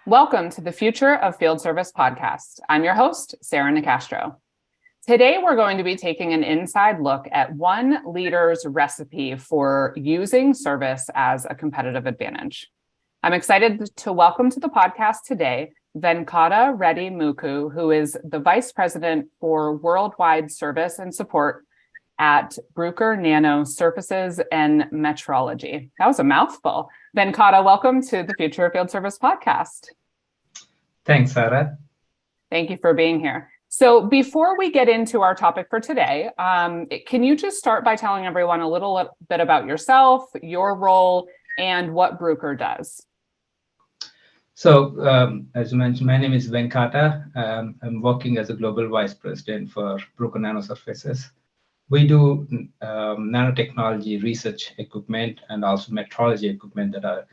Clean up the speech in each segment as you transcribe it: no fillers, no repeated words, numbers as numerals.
Welcome to the Future of Field Service podcast. I'm your host, Sarah Nicastro. Today, we're going to be taking an inside look at one leader's recipe for using service as a competitive advantage. I'm excited to welcome to the podcast today, Venkata Reddy Mukku, who is the Vice President for Worldwide Service and Support at Bruker Nano Surfaces Metrology. That was a mouthful. Venkata, welcome to the Future of Field Service podcast. Thanks, Sarah. Thank you for being here. So before we get into our topic for today, can you just start by telling everyone a little bit about yourself, your role, and what Bruker does? So, as you mentioned, my name is Venkata. I'm working as a Global Vice President for Bruker Nano Surfaces. We do nanotechnology research equipment and also metrology equipment that are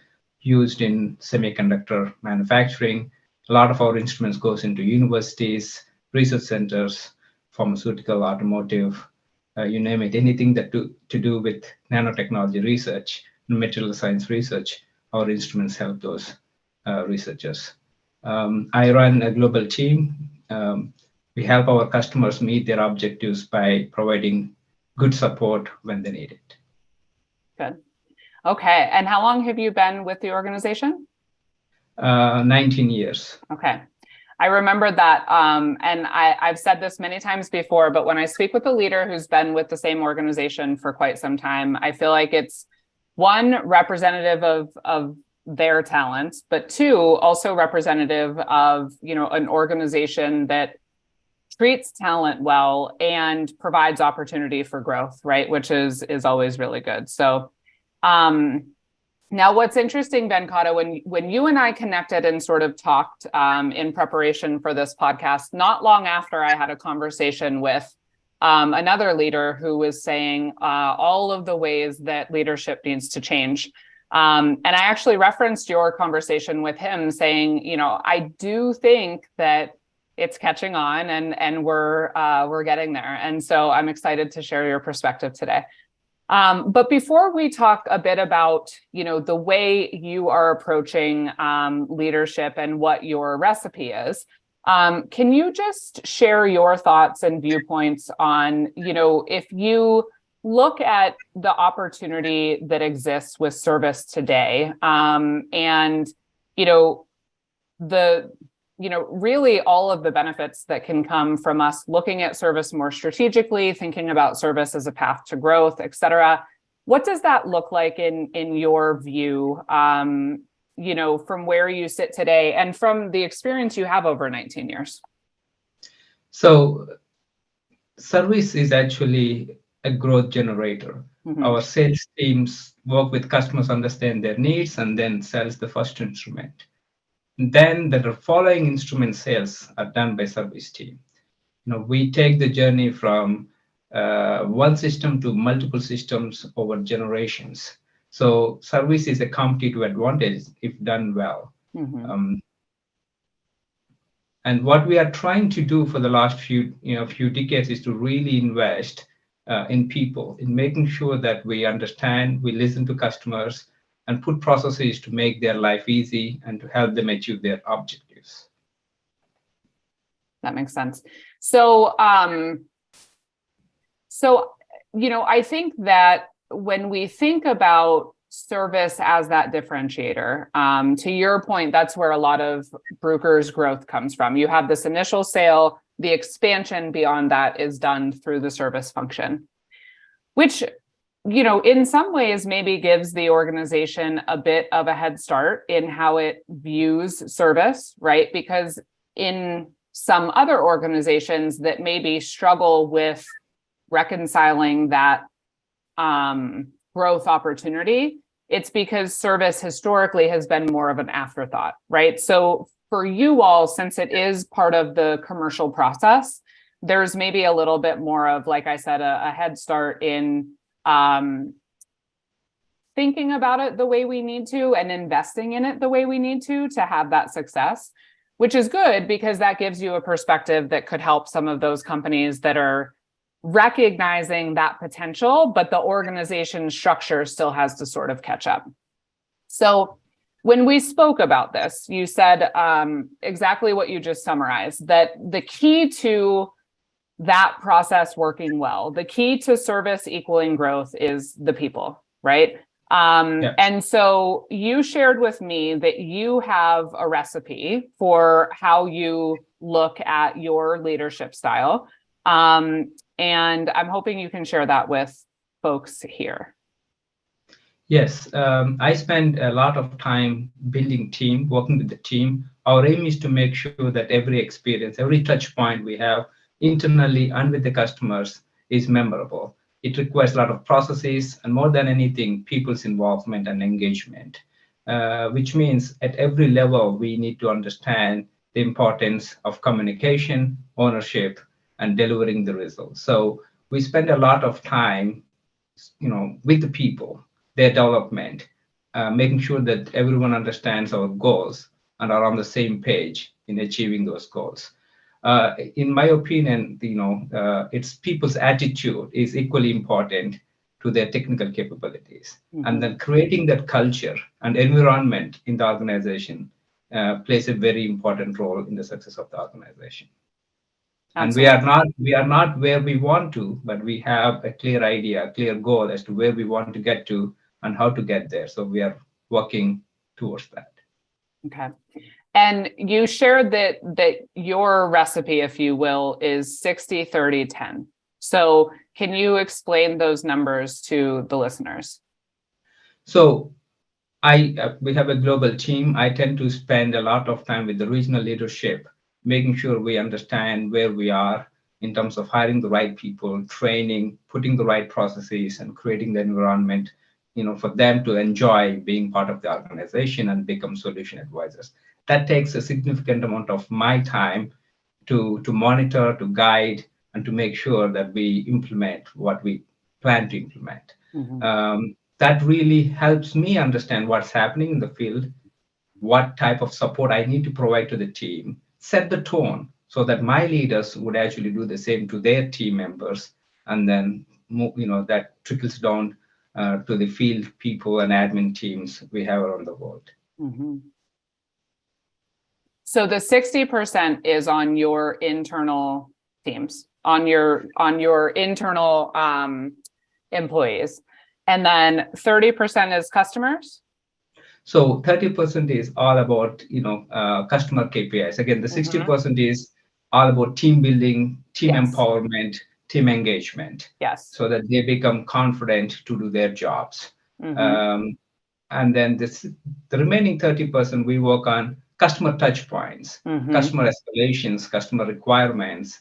used in semiconductor manufacturing. A lot of our instruments goes into universities, research centers, pharmaceutical, automotive, you name it, anything that to do with nanotechnology research and material science research, our instruments help those researchers. I run a global team. We help our customers meet their objectives by providing good support when they need it. Good. Okay. And how long have you been with the organization? 19 years. Okay. I remember that, and I've said this many times before, but when I speak with a leader who's been with the same organization for quite some time, I feel like it's one, representative of their talents, but two, also representative of, an organization that treats talent well and provides opportunity for growth, right? Which is always really good. So now what's interesting, Venkata, when you and I connected and sort of talked in preparation for this podcast, not long after I had a conversation with another leader who was saying all of the ways that leadership needs to change. And I actually referenced your conversation with him saying, I do think that it's catching on and we're getting there. And so I'm excited to share your perspective today. But before we talk a bit about, the way you are approaching leadership and what your recipe is, can you just share your thoughts and viewpoints on, if you look at the opportunity that exists with service today, and, really all of the benefits that can come from us looking at service more strategically, thinking about service as a path to growth, et cetera. What does that look like in your view, from where you sit today and from the experience you have over 19 years? So service is actually a growth generator. Mm-hmm. Our sales teams work with customers, understand their needs, and then sells the first instrument. Then the following instrument sales are done by service team. We take the journey from one system to multiple systems over generations. So service is a competitive advantage if done well. Mm-hmm. And what we are trying to do for the last few decades is to really invest in people, in making sure that we understand, we listen to customers, and put processes to make their life easy and to help them achieve their objectives. That makes sense. So, I think that when we think about service as that differentiator, to your point, that's where a lot of Bruker's growth comes from. You have this initial sale, the expansion beyond that is done through the service function, which in some ways maybe gives the organization a bit of a head start in how it views service, right? Because in some other organizations that maybe struggle with reconciling that growth opportunity, it's because service historically has been more of an afterthought, right? So for you all, since it is part of the commercial process, there's maybe a little bit more of, like I said, a head start in thinking about it the way we need to and investing in it the way we need to have that success, which is good because that gives you a perspective that could help some of those companies that are recognizing that potential, but the organization structure still has to sort of catch up. So when we spoke about this, you said exactly what you just summarized, that the key to that process working well, the key to service equaling growth is the people, right? And so you shared with me that you have a recipe for how you look at your leadership style. And I'm hoping you can share that with folks here. Yes, I spend a lot of time building team, working with the team. Our aim is to make sure that every experience, every touch point we have internally and with the customers is memorable. It requires a lot of processes and more than anything, people's involvement and engagement, which means at every level, we need to understand the importance of communication, ownership, and delivering the results. So we spend a lot of time, with the people, their development, making sure that everyone understands our goals and are on the same page in achieving those goals. In my opinion, it's people's attitude is equally important to their technical capabilities. Mm-hmm. And then creating that culture and environment in the organization plays a very important role in the success of the organization. Absolutely. And we are not where we want to, but we have a clear idea, a clear goal as to where we want to get to and how to get there. So we are working towards that. Okay. And you shared that your recipe, if you will, is 60, 30, 10. So can you explain those numbers to the listeners? So we have a global team. I tend to spend a lot of time with the regional leadership, making sure we understand where we are in terms of hiring the right people, training, putting the right processes, and creating the environment, for them to enjoy being part of the organization and become solution advisors. That takes a significant amount of my time to monitor, to guide, and to make sure that we implement what we plan to implement. Mm-hmm. That really helps me understand what's happening in the field, what type of support I need to provide to the team, set the tone so that my leaders would actually do the same to their team members, and then that trickles down to the field people and admin teams we have around the world. Mm-hmm. So the 60% is on your internal teams, on your internal employees, and then 30% is customers. So 30% is all about customer KPIs. Again, the 60% is all about team building, team empowerment, team engagement. Yes. So that they become confident to do their jobs. And then the remaining 30%, we work on customer touch points, customer escalations, customer requirements,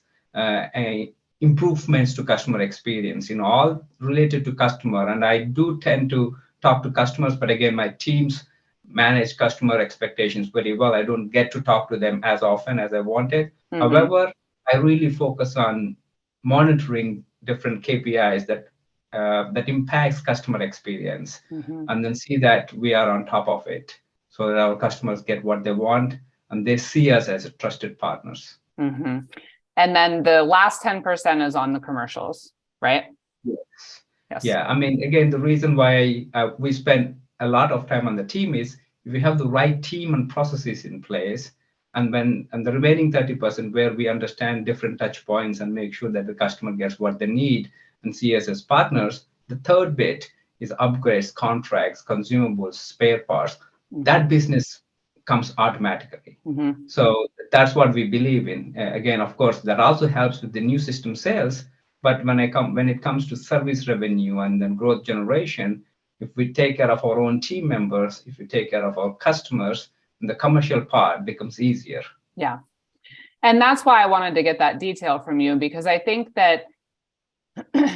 improvements to customer experience, all related to customer. And I do tend to talk to customers, but again, my teams manage customer expectations very well. I don't get to talk to them as often as I wanted. However, I really focus on monitoring different KPIs that impacts customer experience, and then see that we are on top of it so that our customers get what they want and they see us as trusted partners. And then the last 10% is on the commercials, right? Yes. Yeah. I mean, again, the reason why we spend a lot of time on the team is if we have the right team and processes in place, and the remaining 30% where we understand different touch points and make sure that the customer gets what they need and see us as partners. The third bit is upgrades, contracts, consumables, spare parts. That business comes automatically. So that's what we believe in. Again, of course, that also helps with the new system sales. But when it comes to service revenue and then growth generation, if we take care of our own team members, if we take care of our customers, the commercial part becomes easier. Yeah. And that's why I wanted to get that detail from you, because I think that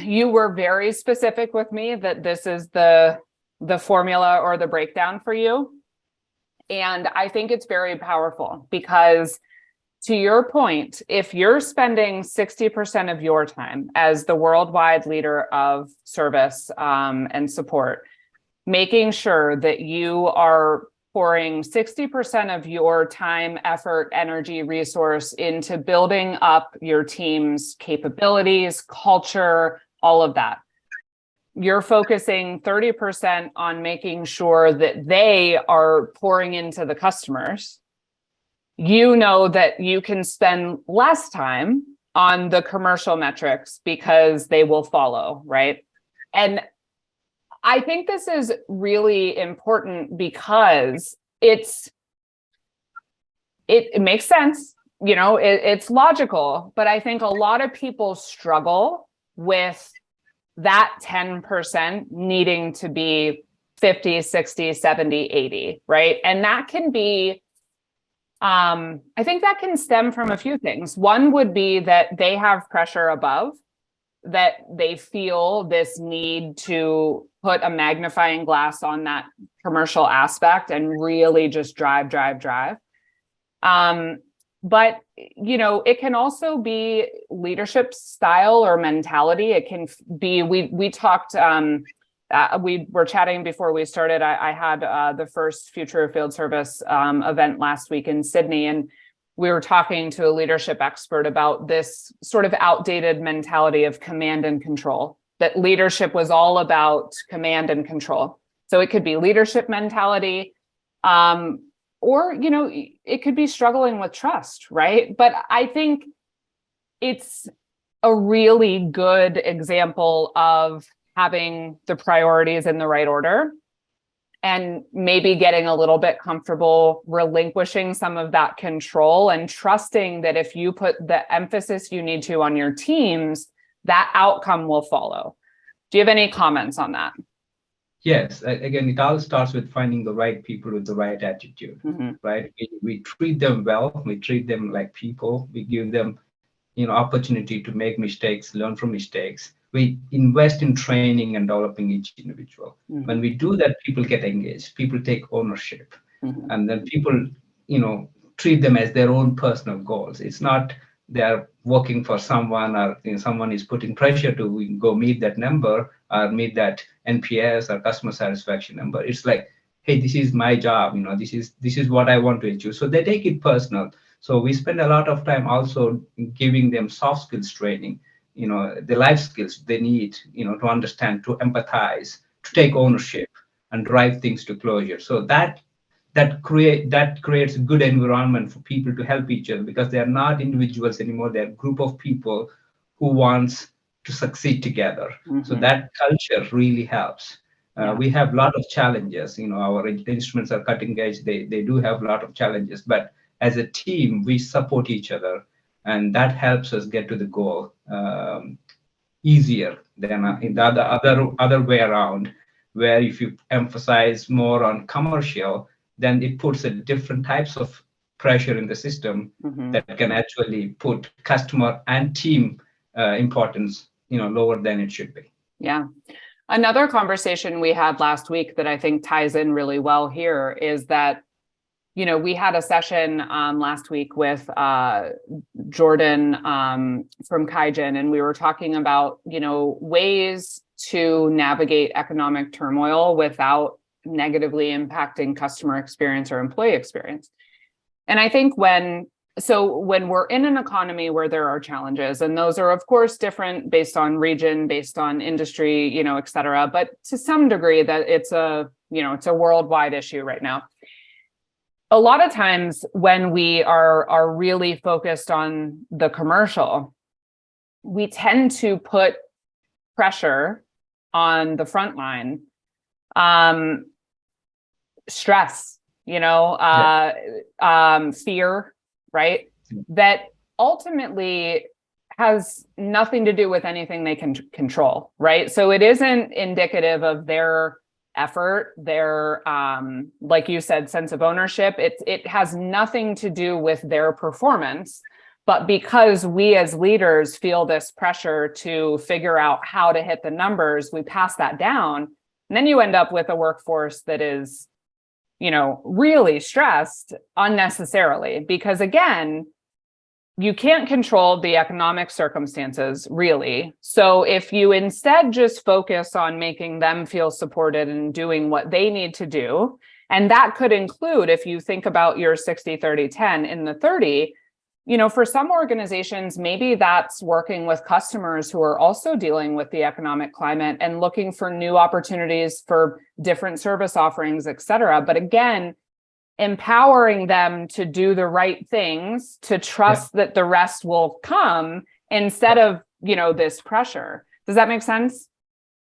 you were very specific with me that this is the formula or the breakdown for you. And I think it's very powerful because, to your point, if you're spending 60% of your time as the worldwide leader of service and support, making sure that you are pouring 60% of your time, effort, energy, resource into building up your team's capabilities, culture, all of that, you're focusing 30% on making sure that they are pouring into the customers, you know that you can spend less time on the commercial metrics because they will follow, right? And I think this is really important because it makes sense, it's logical, but I think a lot of people struggle with that 10% needing to be 50, 60, 70, 80, right? And that can be, I think that can stem from a few things. One would be that they have pressure above, that they feel this need to put a magnifying glass on that commercial aspect and really just drive. But, it can also be leadership style or mentality. It can be, we talked, we were chatting before we started. I had the first Future of Field Service event last week in Sydney, and we were talking to a leadership expert about this sort of outdated mentality of command and control, that leadership was all about command and control. So it could be leadership mentality, or, it could be struggling with trust, right? But I think it's a really good example of having the priorities in the right order and maybe getting a little bit comfortable relinquishing some of that control and trusting that if you put the emphasis you need to on your teams, that outcome will follow. Do you have any comments on that? Yes, again, it all starts with finding the right people with the right attitude, right? We treat them well, we treat them like people, we give them, opportunity to make mistakes, learn from mistakes. We invest in training and developing each individual. When we do that, people get engaged, people take ownership, and then people, treat them as their own personal goals. It's not they're working for someone or someone is putting pressure to go meet that number or meet that NPS or customer satisfaction number. It's like, hey, this is my job, this is what I want to achieve. So they take it personal. So we spend a lot of time also giving them soft skills training, the life skills they need, to understand, to empathize, to take ownership and drive things to closure. So that creates a good environment for people to help each other, because they are not individuals anymore. They're a group of people who wants to succeed together. So that culture really helps. We have a lot of challenges. Our instruments are cutting edge. They do have a lot of challenges, but as a team, we support each other, and that helps us get to the goal easier than in the other way around, where if you emphasize more on commercial, then it puts a different types of pressure in the system that can actually put customer and team importance, lower than it should be. Yeah. Another conversation we had last week that I think ties in really well here is that, we had a session last week with Jordan from Kaijin, and we were talking about, ways to navigate economic turmoil without negatively impacting customer experience or employee experience. And I think when we're in an economy where there are challenges, and those are of course different based on region, based on industry, et cetera, but to some degree that it's a worldwide issue right now. A lot of times when we are really focused on the commercial, we tend to put pressure on the front line, stress, fear, right? That ultimately has nothing to do with anything they can control, right? So it isn't indicative of their effort, their, like you said, sense of ownership. It has nothing to do with their performance, but because we as leaders feel this pressure to figure out how to hit the numbers, we pass that down. And then you end up with a workforce that is, really stressed unnecessarily, because again, you can't control the economic circumstances, really. So if you instead just focus on making them feel supported and doing what they need to do, and that could include, if you think about your 60-30-10 in the 30, for some organizations, maybe that's working with customers who are also dealing with the economic climate and looking for new opportunities for different service offerings, et cetera. But again, empowering them to do the right things, to trust that the rest will come instead of, this pressure. Does that make sense?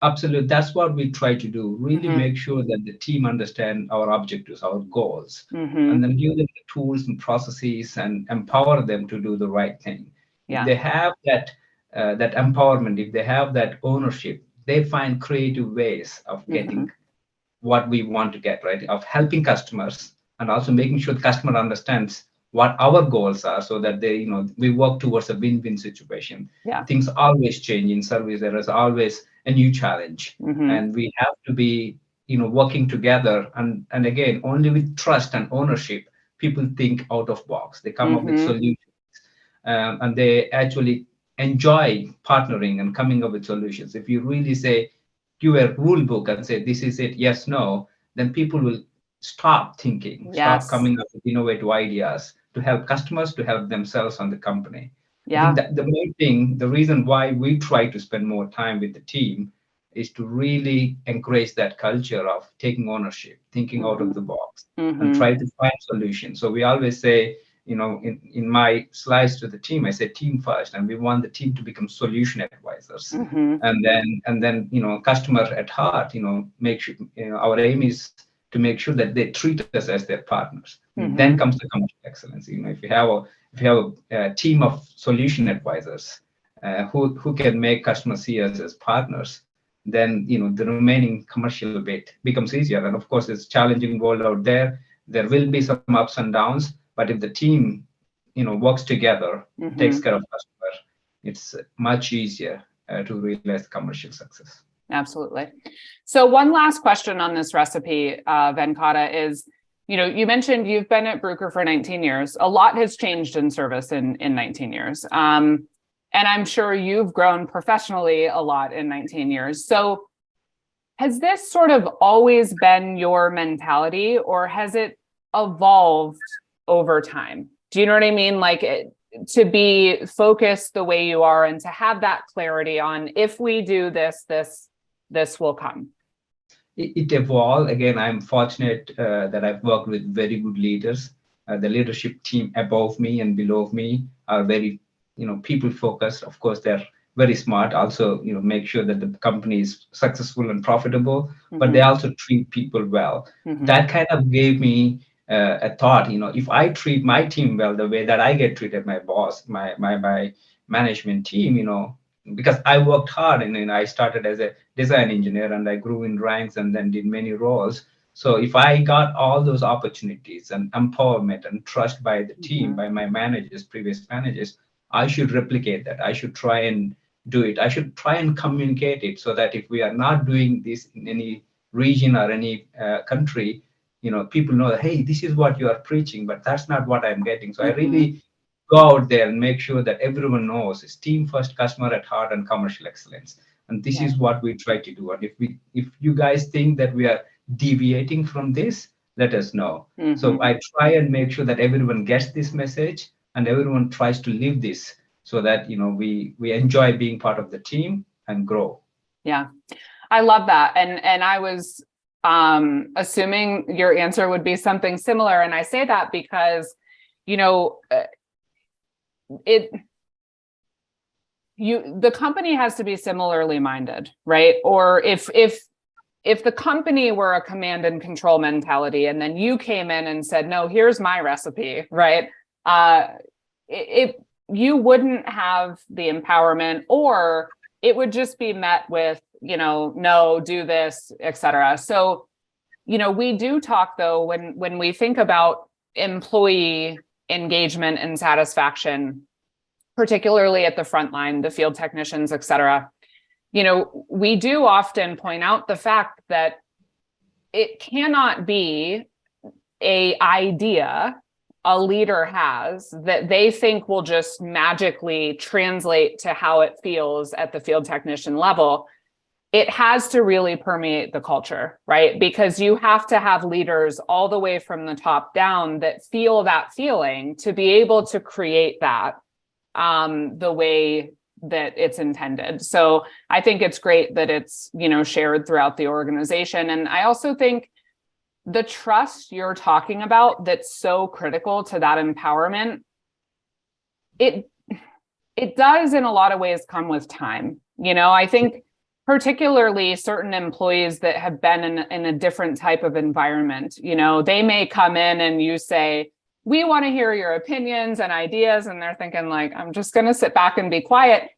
Absolutely. That's what we try to do. Really make sure that the team understand our objectives, our goals, and then give them the tools and processes and empower them to do the right thing. Yeah. If they have that empowerment, if they have that ownership, they find creative ways of getting what we want to get, right? Of helping customers and also making sure the customer understands what our goals are, so that they, we work towards a win-win situation. Yeah. Things always change in service. There is always a new challenge, and we have to be, working together. And again, only with trust and ownership, people think out of box. They come up with solutions, and they actually enjoy partnering and coming up with solutions. If you really say, give a rule book and say, this is it, yes, no, then people will stop thinking, stop coming up with innovative ideas to help customers, to help themselves and the company. I think that the main thing, the reason why we try to spend more time with the team is to really encourage that culture of taking ownership, thinking out of the box, and try to find solutions. So we always say, in my slides to the team, I say team first, and we want the team to become solution advisors. And then, customer at heart, make sure, our aim is to make sure that they treat us as their partners. Then comes the commercial excellence. If you have a team of solution advisors who can make customers see us as partners, then the remaining commercial bit becomes easier. And of course, it's a challenging world out there. There will be some ups and downs, but if the team works together, takes care of customers, it's much easier to realize commercial success. Absolutely. So one last question on this recipe, Venkata, is, you mentioned you've been at Bruker for 19 years. A lot has changed in service in 19 years. And I'm sure you've grown professionally a lot in 19 years. So has this sort of always been your mentality, or has it evolved over time? Do you know what I mean? Like, to be focused the way you are and to have that clarity on, if we do this will come. It evolved. Again, I'm fortunate that I've worked with very good leaders. The leadership team above me and below me are very, people focused. Of course, they're very smart. Also, make sure that the company is successful and profitable, but they also treat people well. That kind of gave me a thought. If I treat my team well, the way that I get treated, my boss, my management team, because I worked hard, and I started as a design engineer, and I grew in ranks and then did many roles. So if I got all those opportunities and empowerment and trust by the team, by my managers, previous managers, I should replicate that. I should try and do it. I should try and communicate it, so that if we are not doing this in any region or any country, people know that, hey, this is what you are preaching, but that's not what I'm getting. So I really go out there and make sure that everyone knows it's team first, customer at heart, and commercial excellence. And this is what we try to do. And if you guys think that we are deviating from this, let us know. So I try and make sure that everyone gets this message and everyone tries to live this, so that we enjoy being part of the team and grow. Yeah, I love that. And I was assuming your answer would be something similar. And I say that because, the company has to be similarly minded, right? Or if the company were a command and control mentality, and then you came in and said, no, here's my recipe, right? You wouldn't have the empowerment, or it would just be met with, no, do this, et cetera. So, we do talk, though, when we think about employee engagement and satisfaction, particularly at the front line, the field technicians, et cetera, we do often point out the fact that it cannot be an idea a leader has that they think will just magically translate to how it feels at the field technician level. it has to really permeate the culture, right? Because you have to have leaders all the way from the top down that feel that feeling to be able to create that the way that it's intended. So I think it's great that it's, shared throughout the organization. And I also think the trust you're talking about that's so critical to that empowerment, it does in a lot of ways come with time. I think particularly certain employees that have been in a different type of environment, they may come in and you say, we want to hear your opinions and ideas. And they're thinking like, I'm just going to sit back and be quiet.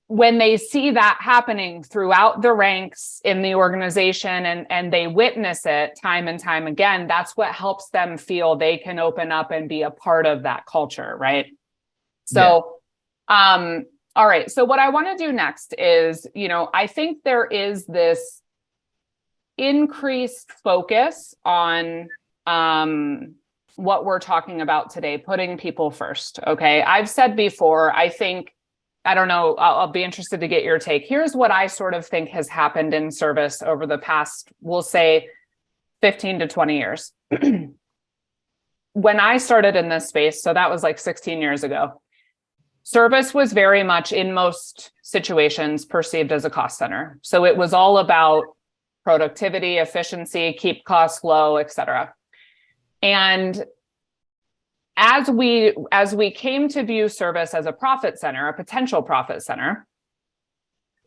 When they see that happening throughout the ranks in the organization and they witness it time and time again, that's what helps them feel they can open up and be a part of that culture, right? So, all right. So what I want to do next is, I think there is this increased focus on what we're talking about today, putting people first. Okay. I've said before, I don't know, I'll be interested to get your take. Here's what I sort of think has happened in service over the past, we'll say 15 to 20 years. When I started in this space, so that was like 16 years ago, service was very much in most situations perceived as a cost center. So it was all about productivity, efficiency, keep costs low, et cetera. And as we came to view service as a profit center, a potential profit center,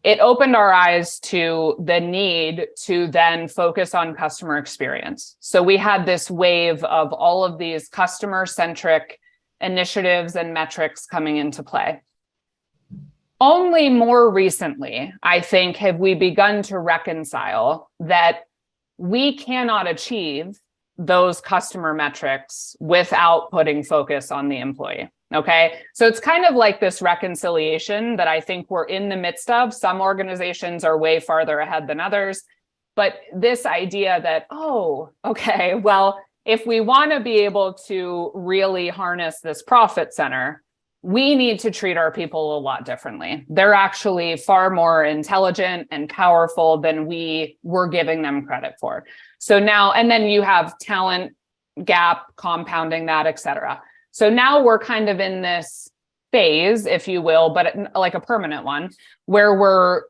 it opened our eyes to the need to then focus on customer experience. So we had this wave of all of these customer-centric initiatives and metrics coming into play. Only more recently, I think, have we begun to reconcile that we cannot achieve those customer metrics without putting focus on the employee. Okay. So it's kind of like this reconciliation that I think we're in the midst of. Some organizations are way farther ahead than others, but this idea that, oh, okay, well, if we want to be able to really harness this profit center, we need to treat our people a lot differently. They're actually far more intelligent and powerful than we were giving them credit for. So now, and then you have talent gap, compounding that, et cetera. So now we're kind of in this phase, if you will, but like a permanent one, where we're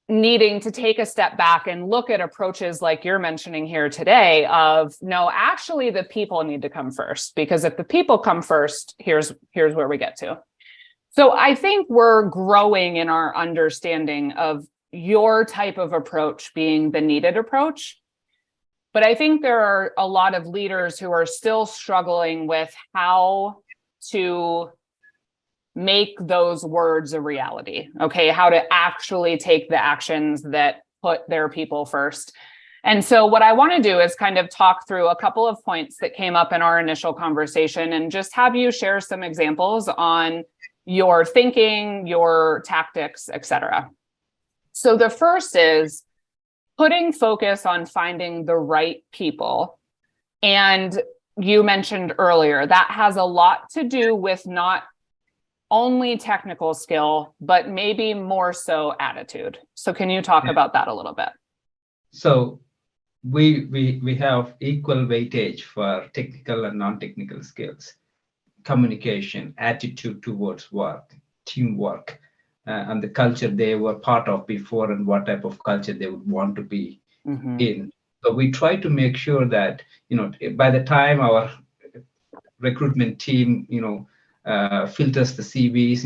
needing to take a step back and look at approaches like you're mentioning here today of, no, actually the people need to come first, because if the people come first, here's where we get to. So I think we're growing in our understanding of your type of approach being the needed approach. But I think there are a lot of leaders who are still struggling with how to make those words a reality. Okay, how to actually take the actions that put their people first. And so what I want to do is kind of talk through a couple of points that came up in our initial conversation and just have you share some examples on your thinking, your tactics, et cetera. So the first is putting focus on finding the right people. And you mentioned earlier, that has a lot to do with not only technical skill, but maybe more so attitude. So can you talk about that a little bit? So we have equal weightage for technical and non-technical skills, communication, attitude towards work, teamwork, and the culture they were part of before and what type of culture they would want to be in. So we try to make sure that, by the time our recruitment team, filters the CVs,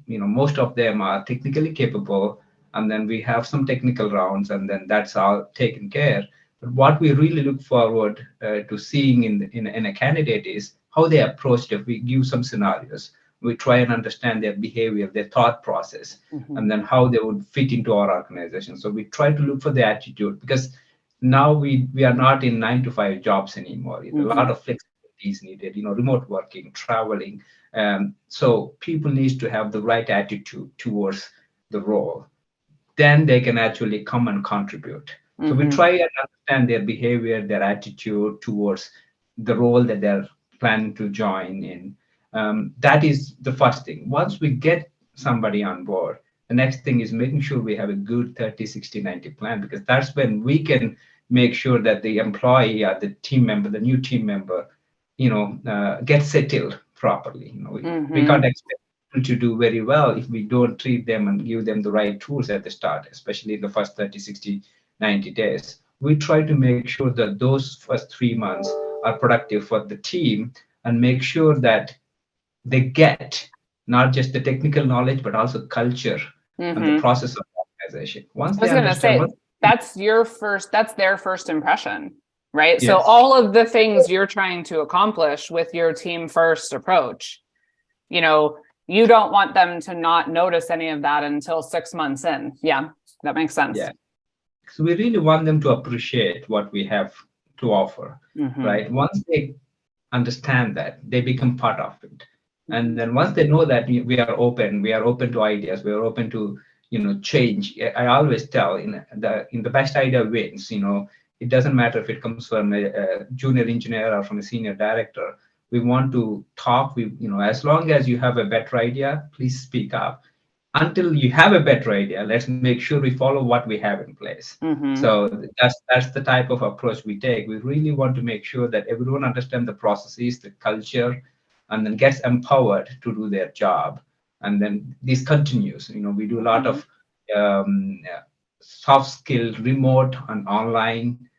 most of them are technically capable, and then we have some technical rounds, and then that's all taken care. But what we really look forward to seeing in a candidate is how they approach it. We give some scenarios. We try and understand their behavior, their thought process, and then how they would fit into our organization. So we try to look for the attitude, because now we are not in 9-to-5 jobs anymore. A lot of flexibility is needed, remote working, traveling. So people need to have the right attitude towards the role. Then they can actually come and contribute. So we try and understand their behavior, their attitude towards the role that they're planning to join in. That is the first thing. Once we get somebody on board, The next thing is making sure we have a good 30, 60, 90 plan, because that's when we can make sure that the employee or the team member, the new team member, get settled properly. We can't expect them to do very well if we don't treat them and give them the right tools at the start, especially in the first 30, 60, 90 days. We try to make sure that those first 3 months are productive for the team, and make sure that they get not just the technical knowledge, but also culture and the process of organization. Once I was they going to say, understand, that's their first impression, right? Yes. So all of the things you're trying to accomplish with your team first approach, you don't want them to not notice any of that until 6 months in. Yeah, that makes sense. Yeah. So we really want them to appreciate what we have to offer, right? Once they understand that, they become part of it. And then once they know that we are open to ideas, we are open to change. I always tell in the best idea wins. It doesn't matter if it comes from a junior engineer or from a senior director. We want to talk. As long as you have a better idea, please speak up. Until you have a better idea, let's make sure we follow what we have in place. So that's the type of approach we take. We really want to make sure that everyone understands the processes, the culture, and then gets empowered to do their job. And then this continues. We do a lot of soft skill, remote and online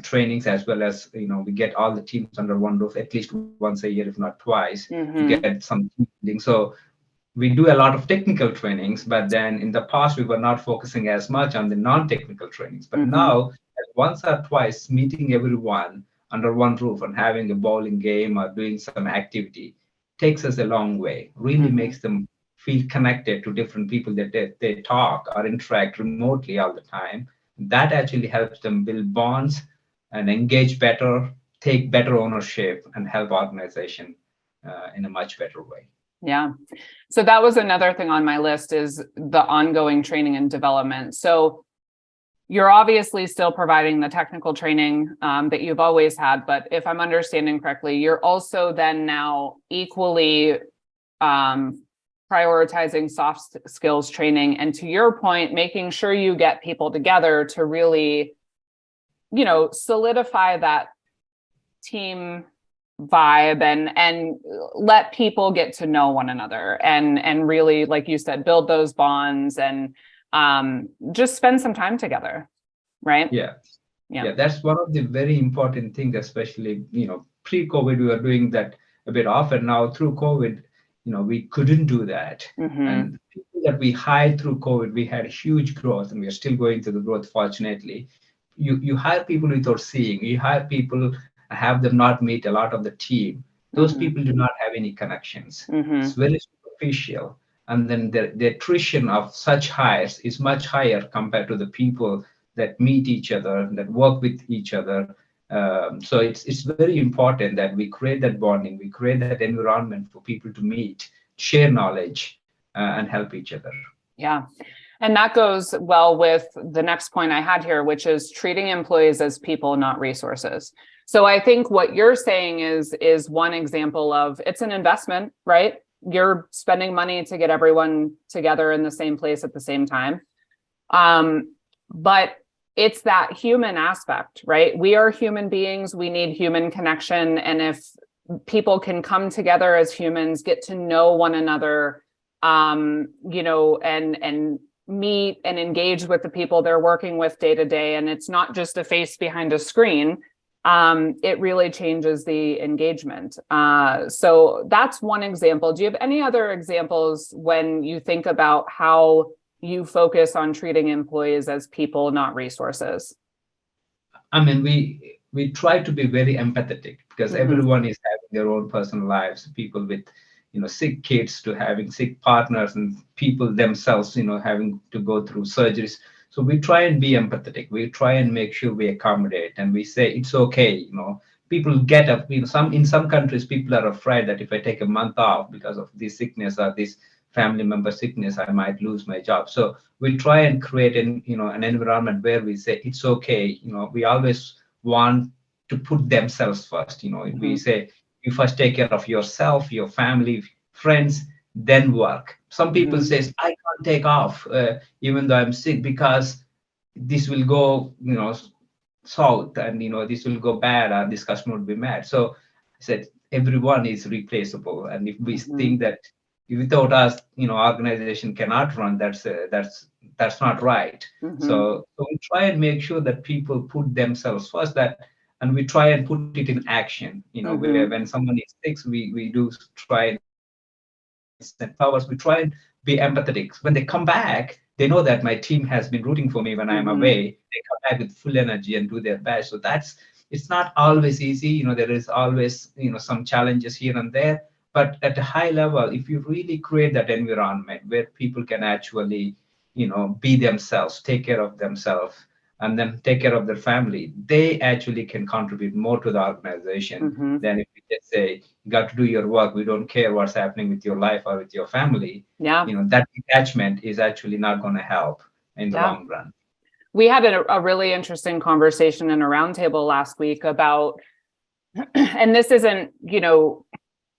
trainings, as well as we get all the teams under one roof at least once a year, if not twice, to get some team. So we do a lot of technical trainings, but then in the past we were not focusing as much on the non-technical trainings. But now, once or twice, meeting everyone under one roof and having a bowling game or doing some activity takes us a long way. Really makes them feel connected to different people that they talk or interact remotely all the time. That actually helps them build bonds and engage better, take better ownership, and help organization in a much better way. Yeah. So that was another thing on my list, is the ongoing training and development. So you're obviously still providing the technical training that you've always had, but if I'm understanding correctly, you're also then now equally prioritizing soft skills training. And to your point, making sure you get people together to really, solidify that team vibe and let people get to know one another and really, like you said, build those bonds and just spend some time together, right? Yeah, that's one of the very important things, especially pre-COVID we were doing that a bit often. Now through COVID, we couldn't do that. And the people that we hired through COVID, we had huge growth, and we are still going through the growth, fortunately. You hire people without seeing. You hire people, have them not meet a lot of the team. Those people do not have any connections. It's very superficial. And then the attrition of such hires is much higher compared to the people that meet each other, that work with each other. So it's very important that we create that bonding, we create that environment for people to meet, share knowledge, and help each other. Yeah. And that goes well with the next point I had here, which is treating employees as people, not resources. So I think what you're saying is one example of, it's an investment, right? You're spending money to get everyone together in the same place at the same time. But it's that human aspect, right? We are human beings. We need human connection. And if people can come together as humans, get to know one another, and meet and engage with the people they're working with day to day, and it's not just a face behind a screen, it really changes the engagement. So that's one example. Do you have any other examples when you think about how you focus on treating employees as people, not resources? I mean, we try to be very empathetic, because everyone is having their own personal lives. People with sick kids, to having sick partners, and people themselves having to go through surgeries. So we try and be empathetic. We try and make sure we accommodate, and we say it's okay. People get up. In some countries, people are afraid that if I take a month off because of this sickness or this family member sickness, I might lose my job. So we try and create an environment where we say it's okay. We always want to put themselves first. We say you first take care of yourself, your family, friends, then work. Some people Mm-hmm. says, I can't take off even though I'm sick, because this will go, south, and this will go bad, or this customer will be mad. So I said everyone is replaceable, and if we Mm-hmm. think that without us, organization cannot run, that's not right. Mm-hmm. So we try and make sure that people put themselves first, and we try and put it in action. Where Mm-hmm. when someone is sick, we do try and send flowers. We try and be empathetic. When they come back, they know that my team has been rooting for me when I'm Mm-hmm. away. They come back with full energy and do their best. So it's not always easy. There is always, some challenges here and there. But at a high level, if you really create that environment where people can actually, be themselves, take care of themselves, and then take care of their family, they actually can contribute more to the organization Mm-hmm. than if we just say, you got to do your work. We don't care what's happening with your life or with your family. Yeah. That detachment is actually not going to help in the Yeah. long run. We had a really interesting conversation in a roundtable last week about, and this isn't,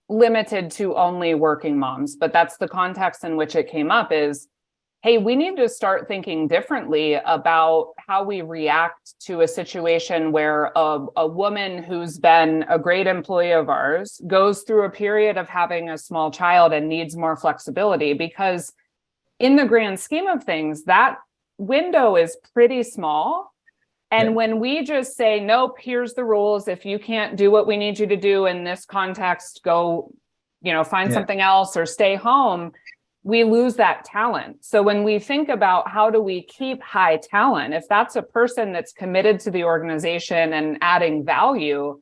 limited to only working moms, but that's the context in which it came up is, hey, we need to start thinking differently about how we react to a situation where a woman who's been a great employee of ours goes through a period of having a small child and needs more flexibility, because in the grand scheme of things, that window is pretty small. And when we just say, nope, here's the rules. If you can't do what we need you to do in this context, go, find something else or stay home, we lose that talent. So when we think about how do we keep high talent, if that's a person that's committed to the organization and adding value,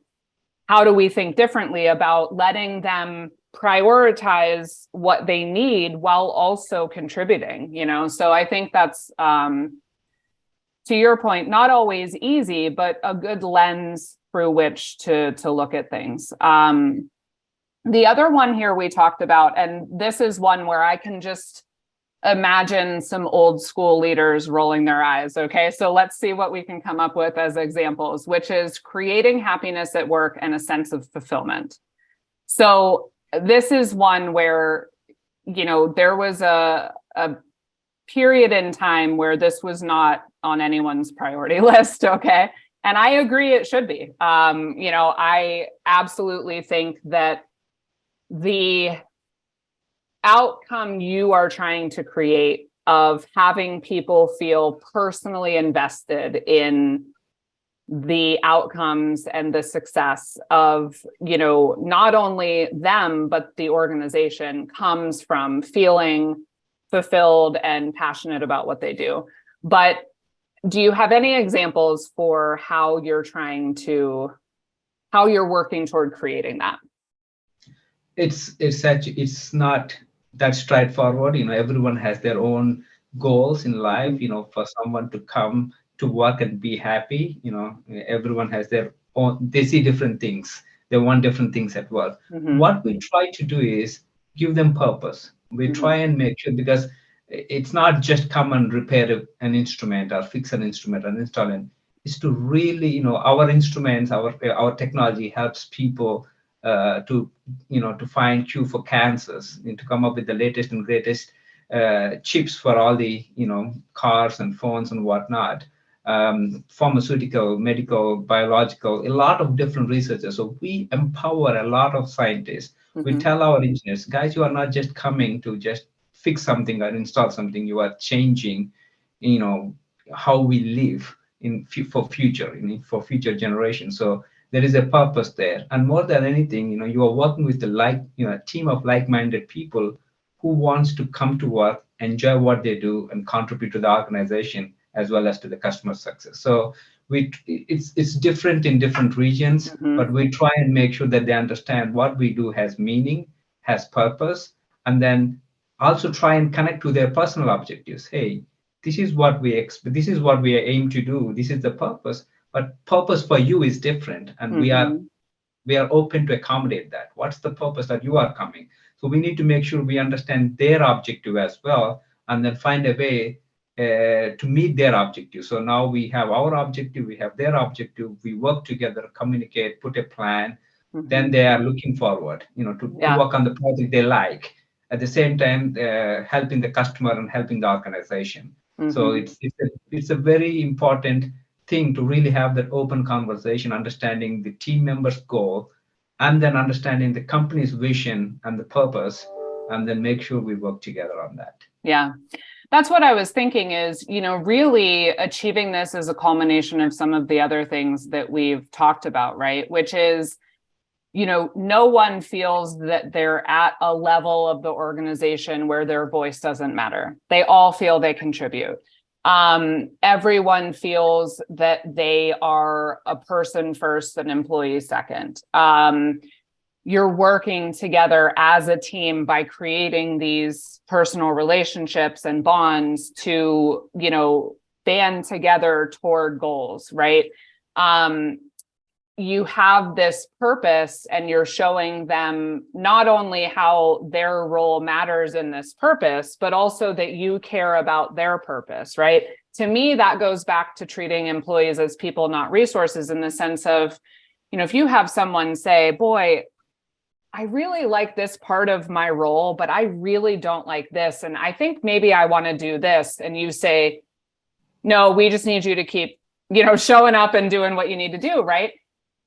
how do we think differently about letting them prioritize what they need while also contributing? So I think that's, to your point, not always easy, but a good lens through which to look at things. The other one here we talked about, and this is one where I can just imagine some old school leaders rolling their eyes. Okay, so let's see what we can come up with as examples, which is creating happiness at work and a sense of fulfillment. So this is one where, there was a period in time where this was not on anyone's priority list. Okay. And I agree it should be. I absolutely think that the outcome you are trying to create of having people feel personally invested in the outcomes and the success of, not only them, but the organization comes from feeling fulfilled and passionate about what they do. But do you have any examples for how you're working toward creating that? It's not that straightforward. Everyone has their own goals in life. For someone to come to work and be happy, everyone has their own. They see different things. They want different things at work. What we try to do is give them purpose. We try and make sure, because it's not just come and repair an instrument or fix an instrument and install it. It's to really, our instruments, our technology helps people to find cure for cancers, and to come up with the latest and greatest chips for all the cars and phones and whatnot. Pharmaceutical, medical, biological, a lot of different researchers. So we empower a lot of scientists. We tell our engineers, guys, you are not just coming to just fix something or install something. You are changing, how we live for future generations. So there is a purpose there, and more than anything, you are working with a team of like-minded people who wants to come to work, enjoy what they do, and contribute to the organization as well as to the customer success. So it's different in different regions, but we try and make sure that they understand what we do has meaning, has purpose, and then also try and connect to their personal objectives. Hey, this is what we expect. This is what we aim to do. This is the purpose. But purpose for you is different, and we are open to accommodate that. What's the purpose that you are coming? So we need to make sure we understand their objective as well, and then find a way to meet their objective. So now we have our objective, we have their objective. We work together, communicate, put a plan. Then they are looking forward, to work on the project they like. at the same time helping the customer and helping the organization. So it's a very important thing to really have that open conversation, understanding the team members' goal, and then understanding the company's vision and the purpose, and then make sure we work together on that. Yeah. That's what I was thinking is, really achieving this is a culmination of some of the other things that we've talked about, right? Which is, no one feels that they're at a level of the organization where their voice doesn't matter. They all feel they contribute. Everyone feels that they are a person first, an employee second. You're working together as a team by creating these personal relationships and bonds to, band together toward goals, right? You have this purpose and you're showing them not only how their role matters in this purpose, but also that you care about their purpose, right? To me, that goes back to treating employees as people, not resources, in the sense of, if you have someone say, boy, I really like this part of my role, but I really don't like this. And I think maybe I want to do this. And you say, no, we just need you to keep, showing up and doing what you need to do, right?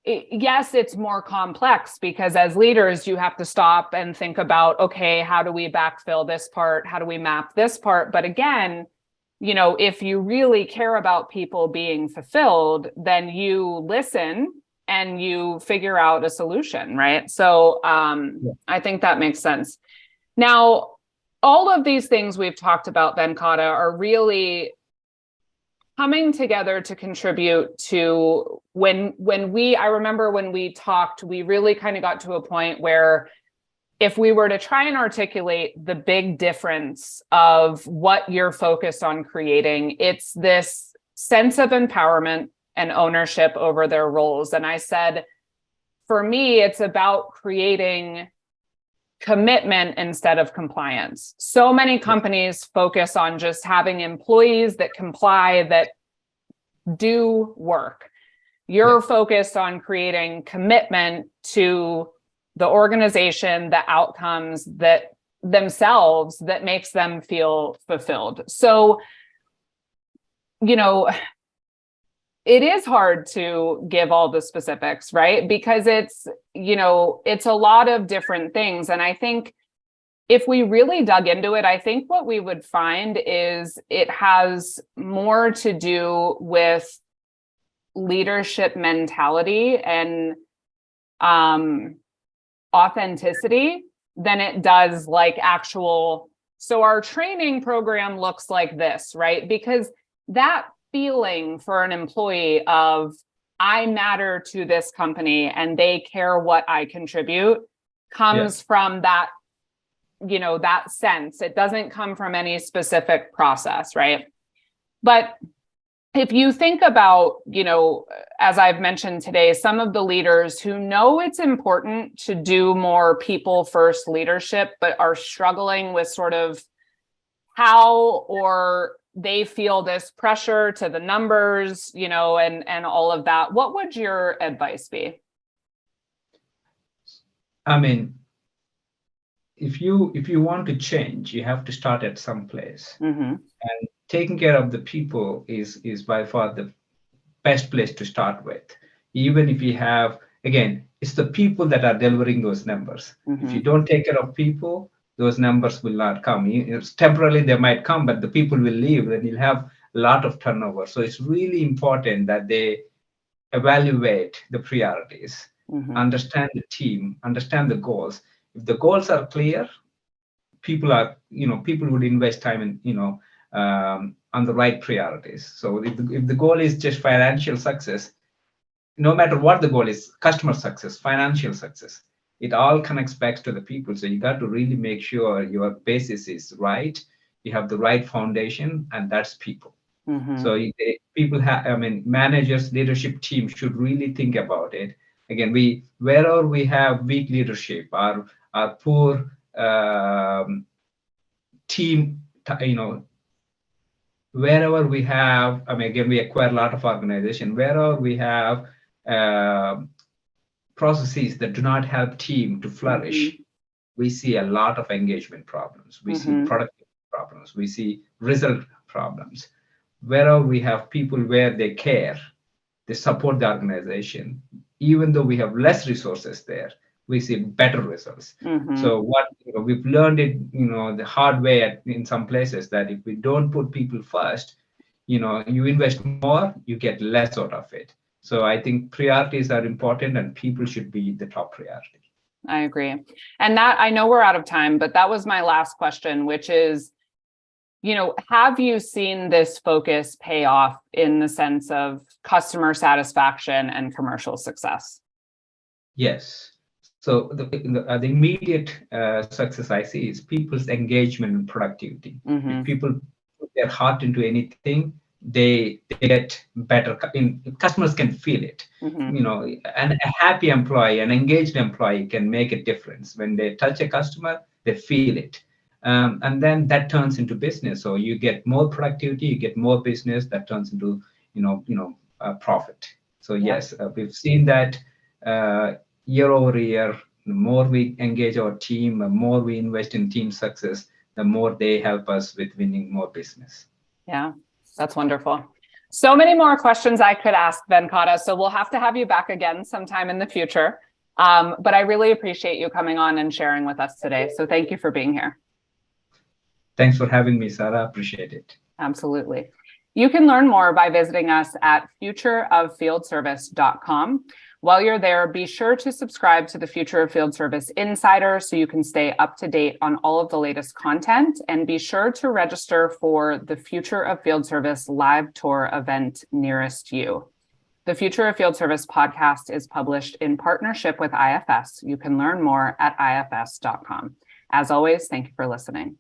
Yes, it's more complex because as leaders, you have to stop and think about, okay, how do we backfill this part? How do we map this part? But again, if you really care about people being fulfilled, then you listen and you figure out a solution, right? So I think that makes sense. Now, all of these things we've talked about, Venkata, are really coming together to contribute to I remember when we talked, we really kind of got to a point where if we were to try and articulate the big difference of what you're focused on creating, it's this sense of empowerment and ownership over their roles. And I said, for me, it's about creating commitment instead of compliance. So many companies focus on just having employees that comply, that do work. You're focused on creating commitment to the organization, the outcomes that themselves that makes them feel fulfilled. So, it is hard to give all the specifics, right? Because it's a lot of different things. And I think if we really dug into it, I think what we would find is it has more to do with leadership mentality and authenticity than it does like actual, so our training program looks like this, right? Because that feeling for an employee of I matter to this company and they care what I contribute comes from that, that sense. It doesn't come from any specific process, right? But if you think about, as I've mentioned today, some of the leaders who know it's important to do more people first leadership, but are struggling with sort of how, or they feel this pressure to the numbers, and all of that, what would your advice be? I mean, if you want to change, you have to start at some place. And taking care of the people is by far the best place to start with. Even if you have, again, it's the people that are delivering those numbers. If you don't take care of people, those numbers will not come. Temporarily they might come, but the people will leave, and you'll have a lot of turnover. So it's really important that they evaluate the priorities, understand the team, understand the goals. If the goals are clear, people would invest time in, on the right priorities. So if the goal is just financial success, no matter what the goal is, customer success, financial success, it all connects back to the people. So you got to really make sure your basis is right. You have the right foundation, and that's people. So people have, managers, leadership team should really think about it. Again, wherever we have weak leadership, our poor team, wherever we have, again, we acquire a lot of organization, wherever we have processes that do not help team to flourish, we see a lot of engagement problems. We see productivity problems. We see result problems. Wherever we have people where they care, they support the organization, even though we have less resources there, we see better results. So what we've learned it, the hard way in some places, that if we don't put people first, you invest more, you get less out of it. So I think priorities are important, and people should be the top priority. I agree. And that, I know we're out of time, but that was my last question, which is, have you seen this focus pay off in the sense of customer satisfaction and commercial success? Yes. So the immediate success I see is people's engagement and productivity. If people put their heart into anything, they get better. Customers can feel it. And a happy employee, an engaged employee can make a difference. When they touch a customer, they feel it. And then that turns into business. So you get more productivity, you get more business, that turns into profit. So yes, we've seen that year over year. The more we engage our team, the more we invest in team success, the more they help us with winning more business. Yeah, that's wonderful. So many more questions I could ask, Venkata. So we'll have to have you back again sometime in the future. But I really appreciate you coming on and sharing with us today. So thank you for being here. Thanks for having me, Sarah. Appreciate it. Absolutely. You can learn more by visiting us at futureoffieldservice.com. While you're there, be sure to subscribe to the Future of Field Service Insider so you can stay up to date on all of the latest content, and be sure to register for the Future of Field Service live tour event nearest you. The Future of Field Service podcast is published in partnership with IFS. You can learn more at ifs.com. As always, thank you for listening.